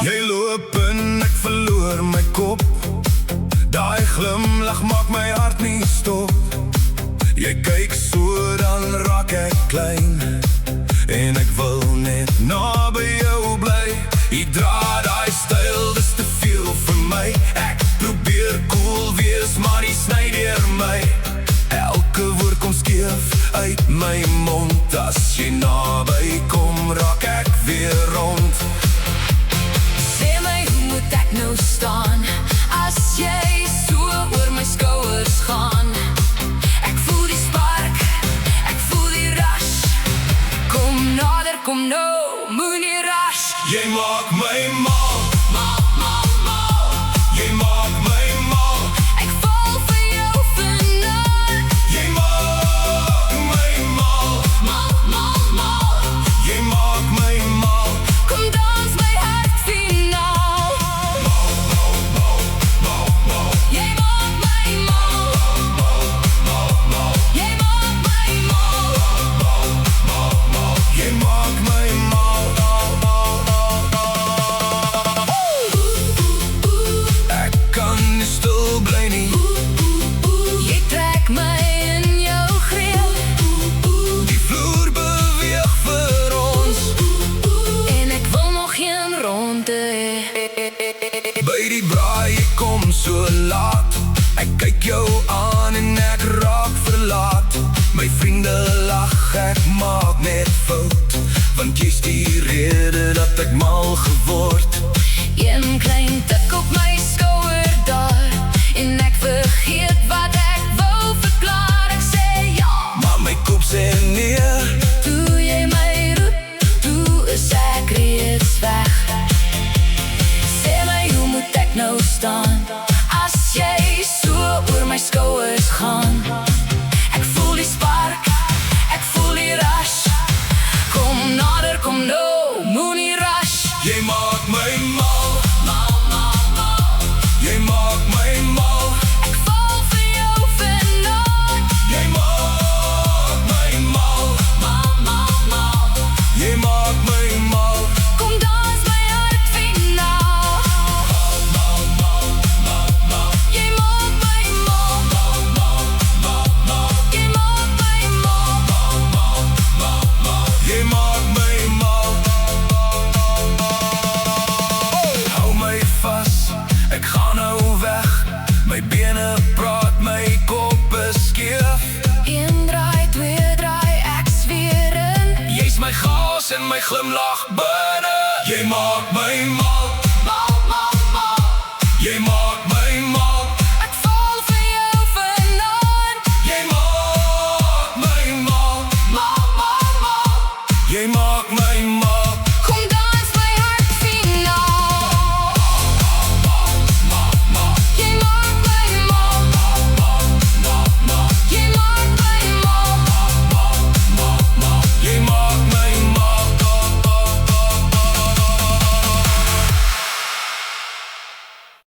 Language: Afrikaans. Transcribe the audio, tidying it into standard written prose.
Jy loop en ek verloor my kop. Daai glimlach maak my hart nie stop. Jy kyk so, dan raak ek klein, en ek wil net naby jou bly. Jy dra daai styl, dis te veel vir my. Ek probeer cool wees, maar die sny deur my. Elke woord kom skeef uit my mond. As jy naby kom, raak ek weer rond. Sê my, hoe moet ek nou staan, as jy so oor my skouers gaan? Ek voel die spark, ek voel die rush. Kom nader, kom nou, moenie rush. Jy maak my mal, mal, mal, mal. Jy maak my mal. Ek val vir jou vanaand. Jy maak my mal, Mal, mal, mal. jy maak my mal. Kom dans my hart finaal. Jy maak my mal. Jy maak my mal. Jy maak my mal. Ek kan nie stil bly nie. Jy trek my in jou greep, Die vloer beweeg vir ons. en ek wil nog geen ronde hê. By die braai, jy kom so laat. Ek kyk jou aan en ek raak verlaat. My vriende lag, ek maak net fout, want jy's die rede dat ek mal geword. Een klein tik op my skouer daar, en ek vergeet wat ek wou verklaar. Ek sê ja, Maar my kop sê nee. toe jy my roep, toe is ek reeds weg. Sê my, hoe moet ek nou staan, as jy so oor my skouers gaan? Ek voel die spark, ek voel die rush. Kom nader, kom nou, moenie rush. Jy maak my mal, Mal, mal, mal. jy maak my mal. Ek val vir jou vanaand. Jy maak my mal, Mal, mal, mal. jy maak my mal. Kom dans my hart finaal. Jy maak my mal. Jy maak my mal. Jy maak my mal. Hou my vas, ek gaan nou weg. My bene praat, my kop is skeef. Een draai, twee draai, ek's weer in. Jy's my gas en my glimlach binne. Jy maak my mal.